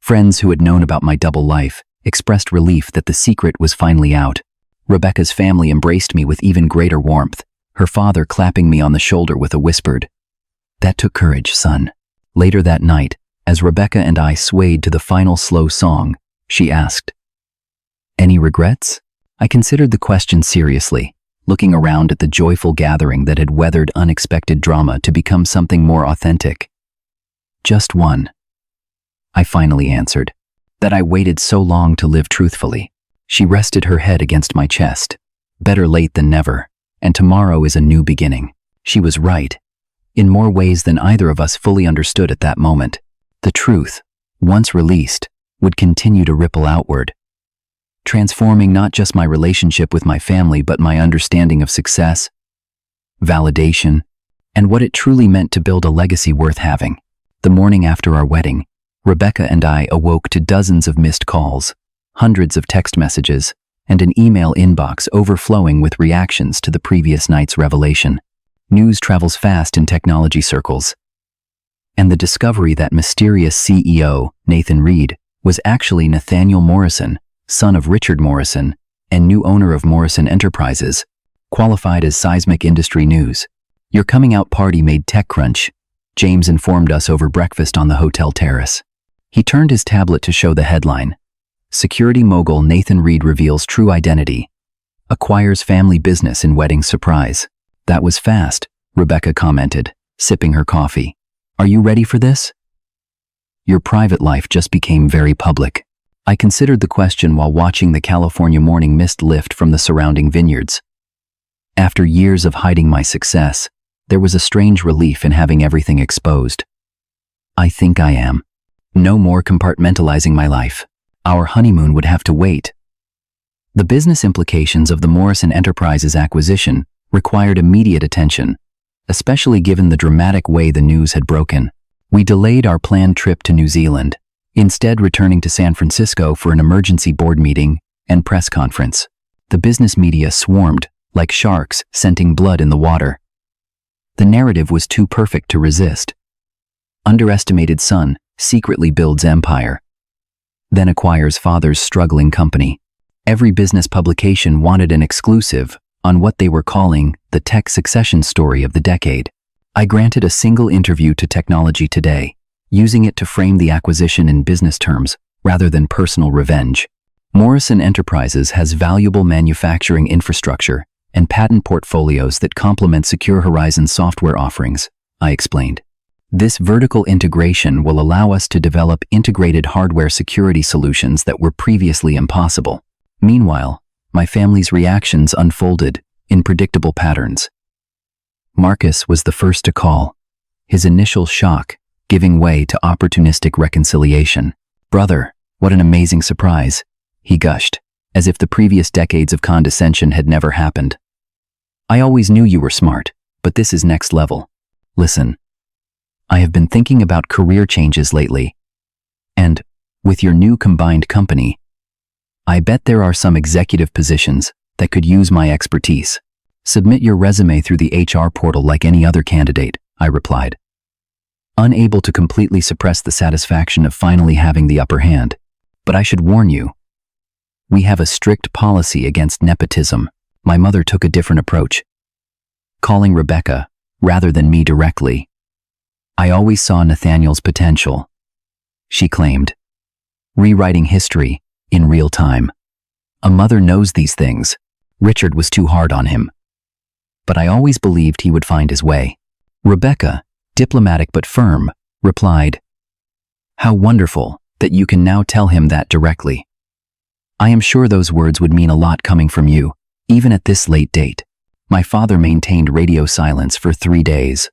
Speaker 1: Friends who had known about my double life expressed relief that the secret was finally out. Rebecca's family embraced me with even greater warmth, her father clapping me on the shoulder with a whispered, "That took courage, son." Later that night, as Rebecca and I swayed to the final slow song, she asked, "Any regrets?" I considered the question seriously, looking around at the joyful gathering that had weathered unexpected drama to become something more authentic. "Just one," I finally answered, "that I waited so long to live truthfully." She rested her head against my chest. Better late than never, and tomorrow is a new beginning. She was right, in more ways than either of us fully understood at that moment. The truth, once released, would continue to ripple outward, transforming not just my relationship with my family but my understanding of success, validation, and what it truly meant to build a legacy worth having. The morning after our wedding, Rebecca and I awoke to dozens of missed calls, hundreds of text messages, and an email inbox overflowing with reactions to the previous night's revelation. News travels fast in technology circles, and the discovery that mysterious CEO, Nathan Reed, was actually Nathaniel Morrison, son of Richard Morrison, and new owner of Morrison Enterprises, qualified as seismic industry news. "Your coming out party made TechCrunch," James informed us over breakfast on the hotel terrace. He turned his tablet to show the headline, "Security mogul Nathan Reed reveals true identity, acquires family business in wedding surprise." "That was fast," Rebecca commented, sipping her coffee. "Are you ready for this?" "Your private life just became very public." I considered the question while watching the California morning mist lift from the surrounding vineyards. After years of hiding my success, there was a strange relief in having everything exposed. I think I am. No more compartmentalizing my life. Our honeymoon would have to wait. The business implications of the Morrison Enterprises acquisition required immediate attention, especially given the dramatic way the news had broken. We delayed our planned trip to New Zealand, instead returning to San Francisco for an emergency board meeting and press conference. The business media swarmed, like sharks scenting blood in the water. The narrative was too perfect to resist. Underestimated son secretly builds empire, then acquires father's struggling company. Every business publication wanted an exclusive on what they were calling the tech succession story of the decade. I granted a single interview to Technology Today, using it to frame the acquisition in business terms rather than personal revenge. Morrison Enterprises has valuable manufacturing infrastructure and patent portfolios that complement Secure Horizon's software offerings, I explained. This vertical integration will allow us to develop integrated hardware security solutions that were previously impossible. Meanwhile, my family's reactions unfolded in predictable patterns. Marcus was the first to call, his initial shock giving way to opportunistic reconciliation. "Brother, what an amazing surprise," he gushed, as if the previous decades of condescension had never happened. "I always knew you were smart, but this is next level. Listen, I have been thinking about career changes lately, and with your new combined company, I bet there are some executive positions that could use my expertise. Submit your resume through the HR portal like any other candidate," I replied, unable to completely suppress the satisfaction of finally having the upper hand. "But I should warn you, we have a strict policy against nepotism." My mother took a different approach, calling Rebecca rather than me directly. "I always saw Nathaniel's potential," she claimed, rewriting history in real time. "A mother knows these things. Richard was too hard on him. But I always believed he would find his way." Rebecca, diplomatic but firm, replied, "How wonderful that you can now tell him that directly. I am sure those words would mean a lot coming from you, even at this late date." My father maintained radio silence for 3 days.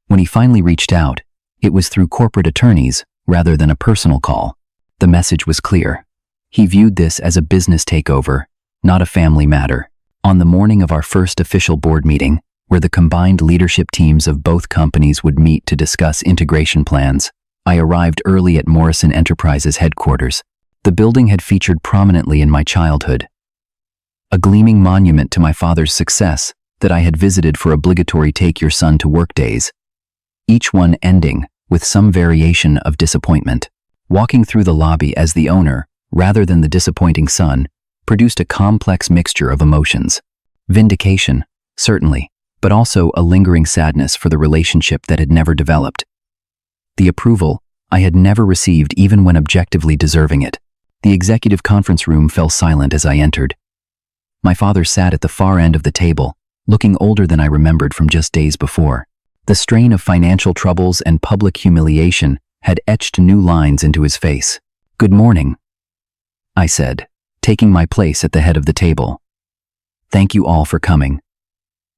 Speaker 1: When he finally reached out, It was through corporate attorneys rather than a personal call. The message was clear. He viewed this as a business takeover, not a family matter. On the morning of our first official board meeting, where the combined leadership teams of both companies would meet to discuss integration plans, I arrived early at Morrison Enterprises headquarters. The building had featured prominently in my childhood, a gleaming monument to my father's success that I had visited for obligatory take-your-son-to-work days, each one ending with some variation of disappointment. Walking through the lobby as the owner, rather than the disappointing son, produced a complex mixture of emotions. Vindication, certainly, but also a lingering sadness for the relationship that had never developed. The approval I had never received even when objectively deserving it. The executive conference room fell silent as I entered. My father sat at the far end of the table, looking older than I remembered from just days before. The strain of financial troubles and public humiliation had etched new lines into his face. "Good morning," I said, taking my place at the head of the table. "Thank you all for coming.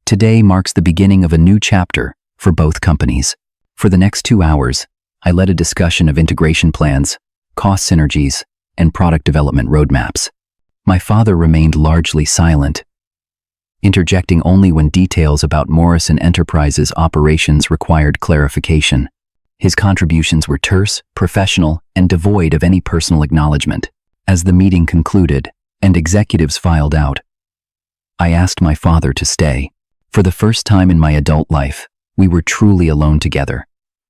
Speaker 1: Today marks the beginning of a new chapter for both companies." For the next 2 hours, I led a discussion of integration plans, cost synergies, and product development roadmaps. My father remained largely silent, interjecting only when details about Morrison Enterprises' operations required clarification. His contributions were terse, professional, and devoid of any personal acknowledgement. As the meeting concluded and executives filed out, I asked my father to stay. For the first time in my adult life, we were truly alone together.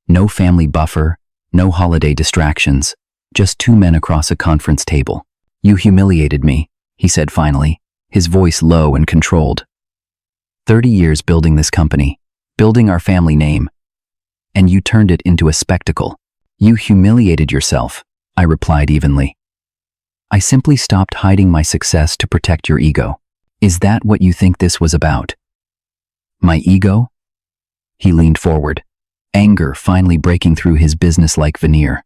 Speaker 1: No family buffer, no holiday distractions, just two men across a conference table. "You humiliated me," he said finally, his voice low and controlled. 30 years building this company, building our family name, and you turned it into a spectacle. "You humiliated yourself," I replied evenly. "I simply stopped hiding my success to protect your ego. Is that what you think this was about?" "My ego?" He leaned forward, anger finally breaking through his business-like veneer.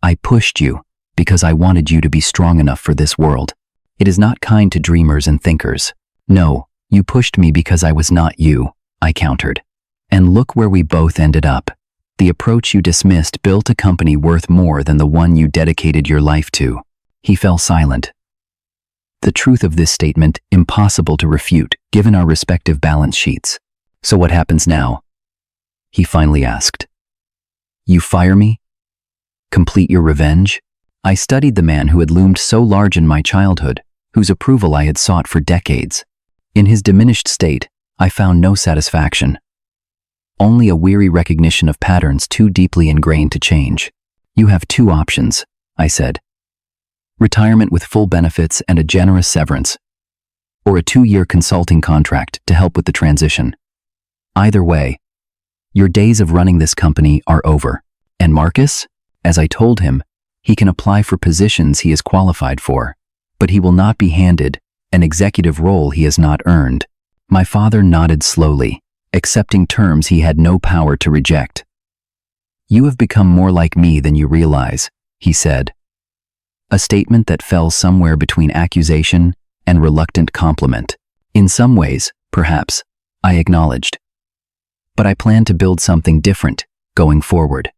Speaker 1: "I pushed you because I wanted you to be strong enough for this world. It is not kind to dreamers and thinkers. No, you pushed me because I was not you," I countered. "And look where we both ended up. The approach you dismissed built a company worth more than the one you dedicated your life to." He fell silent. The truth of this statement impossible to refute, given our respective balance sheets. "So what happens now?" he finally asked. "You fire me? Complete your revenge?" I studied the man who had loomed so large in my childhood, whose approval I had sought for decades. In his diminished state, I found no satisfaction. Only a weary recognition of patterns too deeply ingrained to change. "You have two options," I said. "Retirement with full benefits and a generous severance, or a 2-year consulting contract to help with the transition. Either way, your days of running this company are over. And Marcus, as I told him, he can apply for positions he is qualified for, but he will not be handed an executive role he has not earned." My father nodded slowly, accepting terms he had no power to reject. "You have become more like me than you realize," he said. A statement that fell somewhere between accusation and reluctant compliment. "In some ways, perhaps," I acknowledged. "But I plan to build something different going forward.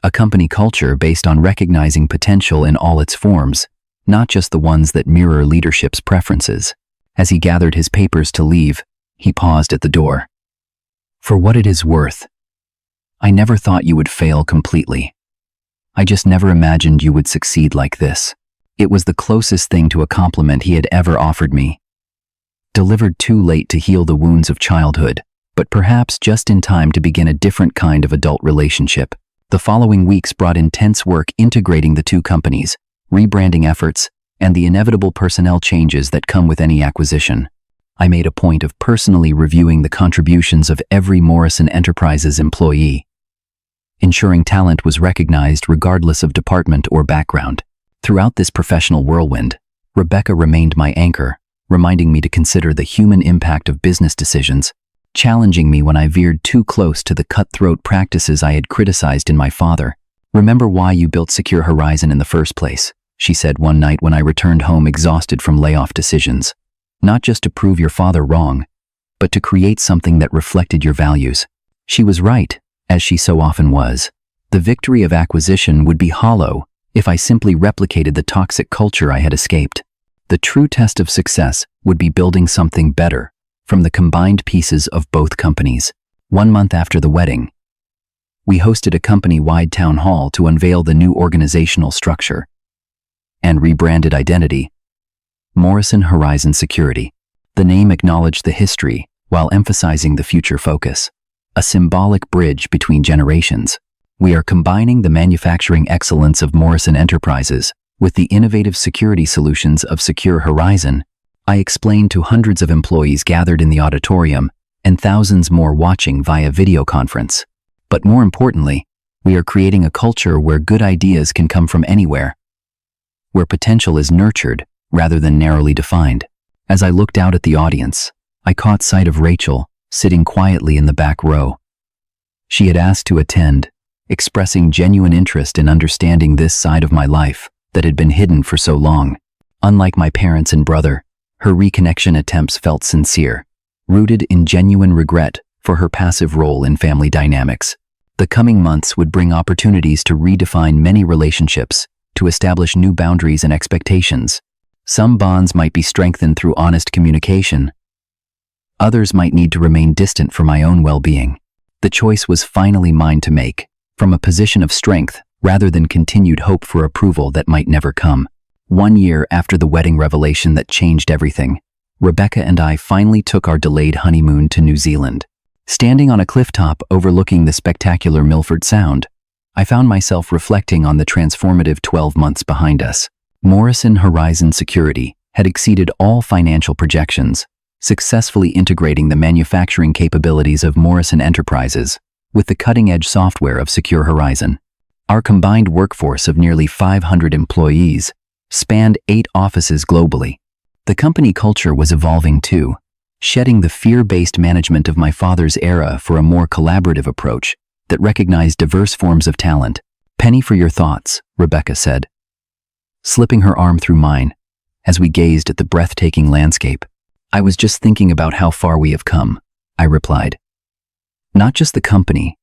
Speaker 1: A company culture based on recognizing potential in all its forms, not just the ones that mirror leadership's preferences." As he gathered his papers to leave, he paused at the door. "For what it is worth, I never thought you would fail completely. I just never imagined you would succeed like this." It was the closest thing to a compliment he had ever offered me. Delivered too late to heal the wounds of childhood, but perhaps just in time to begin a different kind of adult relationship. The following weeks brought intense work integrating the two companies, rebranding efforts, and the inevitable personnel changes that come with any acquisition. I made a point of personally reviewing the contributions of every Morrison Enterprises employee, ensuring talent was recognized regardless of department or background. Throughout this professional whirlwind, Rebecca remained my anchor, reminding me to consider the human impact of business decisions, challenging me when I veered too close to the cutthroat practices I had criticized in my father. "Remember why you built Secure Horizon in the first place," she said one night when I returned home exhausted from layoff decisions. "Not just to prove your father wrong, but to create something that reflected your values." She was right, as she so often was. The victory of acquisition would be hollow if I simply replicated the toxic culture I had escaped. The true test of success would be building something better from the combined pieces of both companies. 1 month after the wedding, we hosted a company-wide town hall to unveil the new organizational structure and rebranded identity, Morrison Horizon Security. The name acknowledged the history while emphasizing the future focus, a symbolic bridge between generations. We are combining the manufacturing excellence of Morrison Enterprises with the innovative security solutions of Secure Horizon, I explained to hundreds of employees gathered in the auditorium and thousands more watching via video conference. But more importantly, we are creating a culture where good ideas can come from anywhere, where potential is nurtured rather than narrowly defined. As I looked out at the audience, I caught sight of Rachel sitting quietly in the back row. She had asked to attend, expressing genuine interest in understanding this side of my life that had been hidden for so long. Unlike my parents and brother, her reconnection attempts felt sincere, rooted in genuine regret for her passive role in family dynamics. The coming months would bring opportunities to redefine many relationships, to establish new boundaries and expectations. Some bonds might be strengthened through honest communication. Others might need to remain distant for my own well-being. The choice was finally mine to make, from a position of strength rather than continued hope for approval that might never come. 1 year after the wedding revelation that changed everything, Rebecca and I finally took our delayed honeymoon to New Zealand. Standing on a clifftop overlooking the spectacular Milford Sound, I found myself reflecting on the transformative 12 months behind us. Morrison Horizon Security had exceeded all financial projections, successfully integrating the manufacturing capabilities of Morrison Enterprises with the cutting-edge software of Secure Horizon. Our combined workforce of nearly 500 employees spanned 8 offices globally. The company culture was evolving too, shedding the fear-based management of my father's era for a more collaborative approach that recognized diverse forms of talent. "Penny for your thoughts," Rebecca said, slipping her arm through mine as we gazed at the breathtaking landscape. "I was just thinking about how far we have come," I replied. "Not just the company,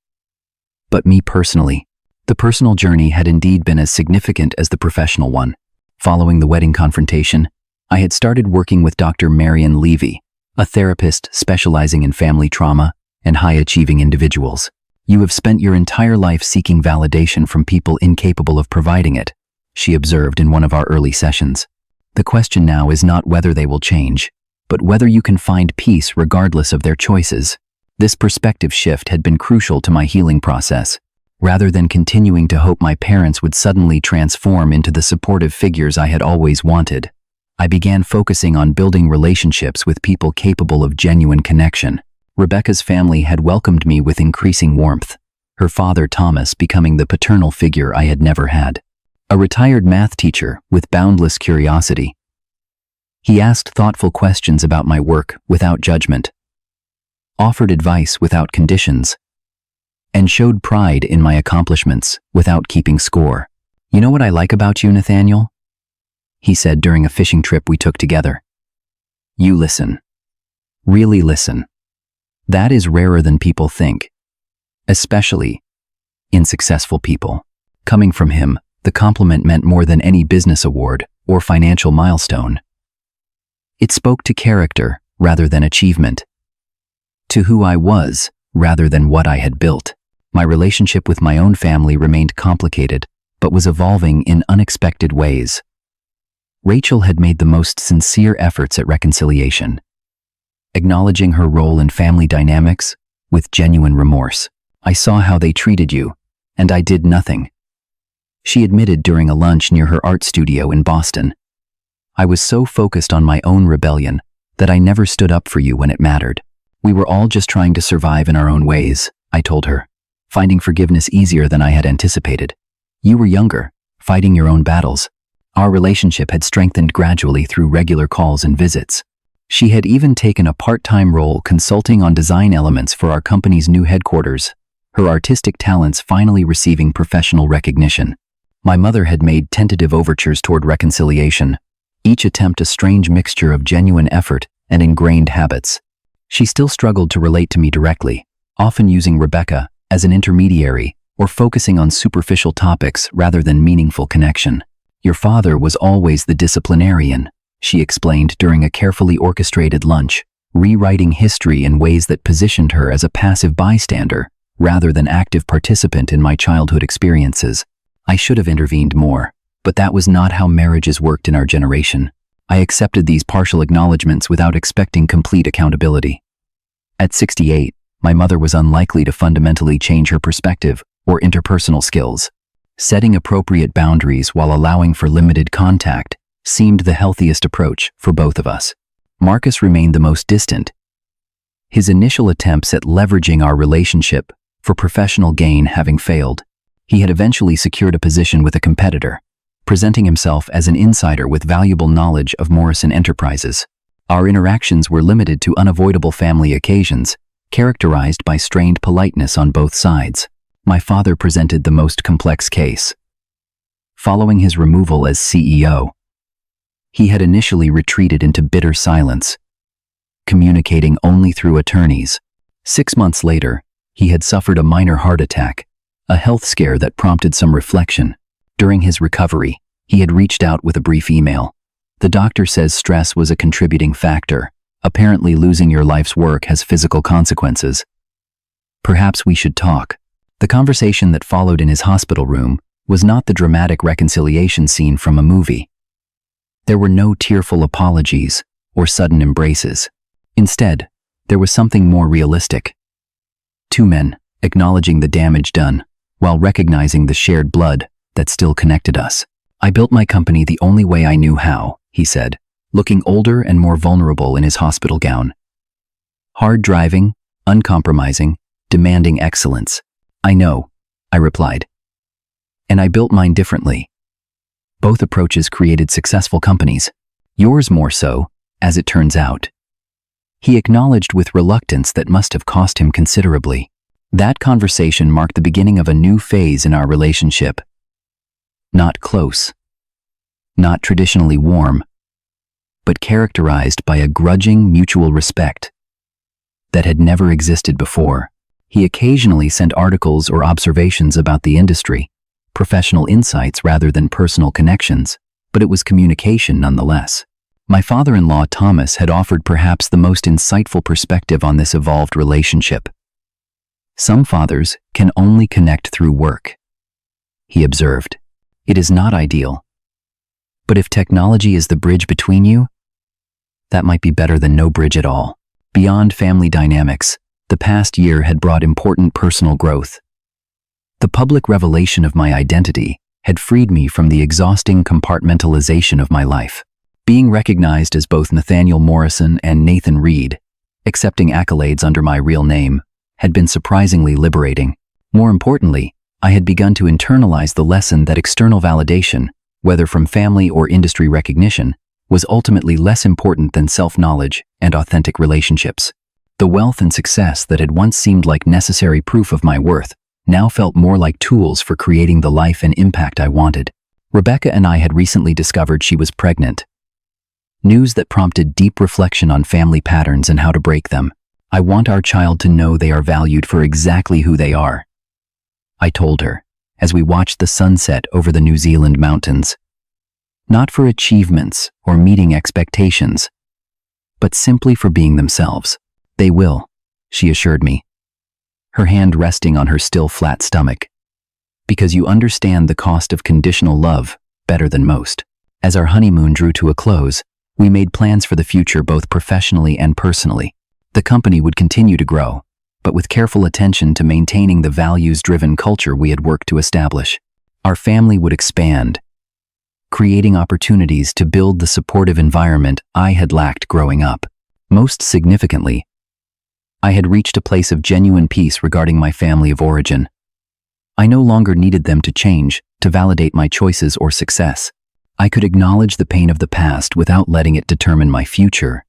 Speaker 1: but me personally." The personal journey had indeed been as significant as the professional one. Following the wedding confrontation, I had started working with Dr. Marian Levy, a therapist specializing in family trauma and high-achieving individuals. "You have spent your entire life seeking validation from people incapable of providing it," she observed in one of our early sessions. "The question now is not whether they will change, but whether you can find peace regardless of their choices." This perspective shift had been crucial to my healing process. Rather than continuing to hope my parents would suddenly transform into the supportive figures I had always wanted, I began focusing on building relationships with people capable of genuine connection. Rebecca's family had welcomed me with increasing warmth, her father Thomas becoming the paternal figure I had never had. A retired math teacher with boundless curiosity, he asked thoughtful questions about my work without judgment, offered advice without conditions, and showed pride in my accomplishments without keeping score. "You know what I like about you, Nathaniel?" he said during a fishing trip we took together. "You listen. Really listen. That is rarer than people think, especially in successful people." Coming from him, the compliment meant more than any business award or financial milestone. It spoke to character rather than achievement, to who I was rather than what I had built. My relationship with my own family remained complicated, but was evolving in unexpected ways. Rachel had made the most sincere efforts at reconciliation, acknowledging her role in family dynamics with genuine remorse. "I saw how they treated you, and I did nothing," she admitted during a lunch near her art studio in Boston. "I was so focused on my own rebellion that I never stood up for you when it mattered. We were all just trying to survive in our own ways," I told her, finding forgiveness easier than I had anticipated. "You were younger, fighting your own battles." Our relationship had strengthened gradually through regular calls and visits. She had even taken a part-time role consulting on design elements for our company's new headquarters, her artistic talents finally receiving professional recognition. My mother had made tentative overtures toward reconciliation, each attempt a strange mixture of genuine effort and ingrained habits. She still struggled to relate to me directly, often using Rebecca as an intermediary or focusing on superficial topics rather than meaningful connection. Your father was always the disciplinarian, she explained during a carefully orchestrated lunch, rewriting history in ways that positioned her as a passive bystander rather than active participant in my childhood experiences. I should have intervened more, but that was not how marriages worked in our generation. I accepted these partial acknowledgments without expecting complete accountability. At 68, my mother was unlikely to fundamentally change her perspective or interpersonal skills. Setting appropriate boundaries while allowing for limited contact seemed the healthiest approach for both of us. Marcus remained the most distant. His initial attempts at leveraging our relationship for professional gain having failed, he had eventually secured a position with a competitor, presenting himself as an insider with valuable knowledge of Morrison Enterprises. Our interactions were limited to unavoidable family occasions, characterized by strained politeness on both sides. My father presented the most complex case. Following his removal as CEO, he had initially retreated into bitter silence, communicating only through attorneys. 6 months later, he had suffered a minor heart attack, a health scare that prompted some reflection. During his recovery, he had reached out with a brief email. The doctor says stress was a contributing factor. Apparently losing your life's work has physical consequences. Perhaps we should talk. The conversation that followed in his hospital room was not the dramatic reconciliation scene from a movie. There were no tearful apologies or sudden embraces. Instead, there was something more realistic. Two men acknowledging the damage done while recognizing the shared blood that still connected us. I built my company the only way I knew how, he said, looking older and more vulnerable in his hospital gown. Hard driving, uncompromising, demanding excellence. I know, I replied. And I built mine differently. Both approaches created successful companies. Yours more so, as it turns out. He acknowledged with reluctance that must have cost him considerably. That conversation marked the beginning of a new phase in our relationship. Not close. Not traditionally warm, but characterized by a grudging mutual respect that had never existed before. He occasionally sent articles or observations about the industry, professional insights rather than personal connections, but it was communication nonetheless. My father-in-law Thomas had offered perhaps the most insightful perspective on this evolved relationship. Some fathers can only connect through work, he observed. It is not ideal. But if technology is the bridge between you, that might be better than no bridge at all. Beyond family dynamics, the past year had brought important personal growth. The public revelation of my identity had freed me from the exhausting compartmentalization of my life. Being recognized as both Nathaniel Morrison and Nathan Reed, accepting accolades under my real name, had been surprisingly liberating. More importantly, I had begun to internalize the lesson that external validation, whether from family or industry recognition, was ultimately less important than self-knowledge and authentic relationships. The wealth and success that had once seemed like necessary proof of my worth now felt more like tools for creating the life and impact I wanted. Rebecca and I had recently discovered she was pregnant. News that prompted deep reflection on family patterns and how to break them. I want our child to know they are valued for exactly who they are, I told her, as we watched the sunset over the New Zealand mountains. Not for achievements or meeting expectations, but simply for being themselves. They will, she assured me, her hand resting on her still flat stomach. Because you understand the cost of conditional love better than most. As our honeymoon drew to a close, we made plans for the future both professionally and personally. The company would continue to grow, but with careful attention to maintaining the values-driven culture we had worked to establish. Our family would expand, creating opportunities to build the supportive environment I had lacked growing up. Most significantly, I had reached a place of genuine peace regarding my family of origin. I no longer needed them to change to validate my choices or success. I could acknowledge the pain of the past without letting it determine my future.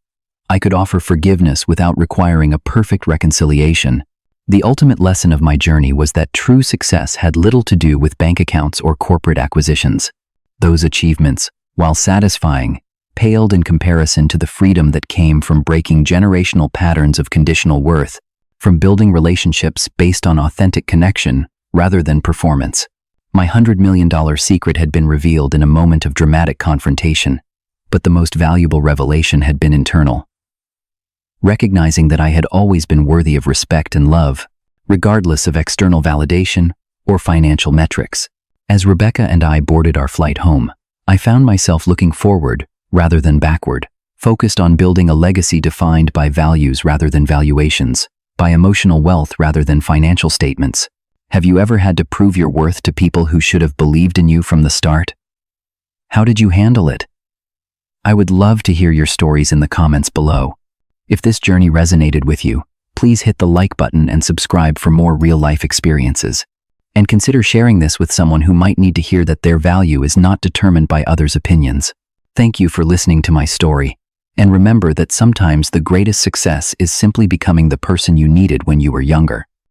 Speaker 1: I could offer forgiveness without requiring a perfect reconciliation. The ultimate lesson of my journey was that true success had little to do with bank accounts or corporate acquisitions. Those achievements, while satisfying, paled in comparison to the freedom that came from breaking generational patterns of conditional worth, from building relationships based on authentic connection rather than performance. My $100 million secret had been revealed in a moment of dramatic confrontation, but the most valuable revelation had been internal. Recognizing that I had always been worthy of respect and love, regardless of external validation or financial metrics. As Rebecca and I boarded our flight home, I found myself looking forward rather than backward, focused on building a legacy defined by values rather than valuations, by emotional wealth rather than financial statements. Have you ever had to prove your worth to people who should have believed in you from the start? How did you handle it? I would love to hear your stories in the comments below. If this journey resonated with you, please hit the like button and subscribe for more real-life experiences. And consider sharing this with someone who might need to hear that their value is not determined by others' opinions. Thank you for listening to my story. And remember that sometimes the greatest success is simply becoming the person you needed when you were younger.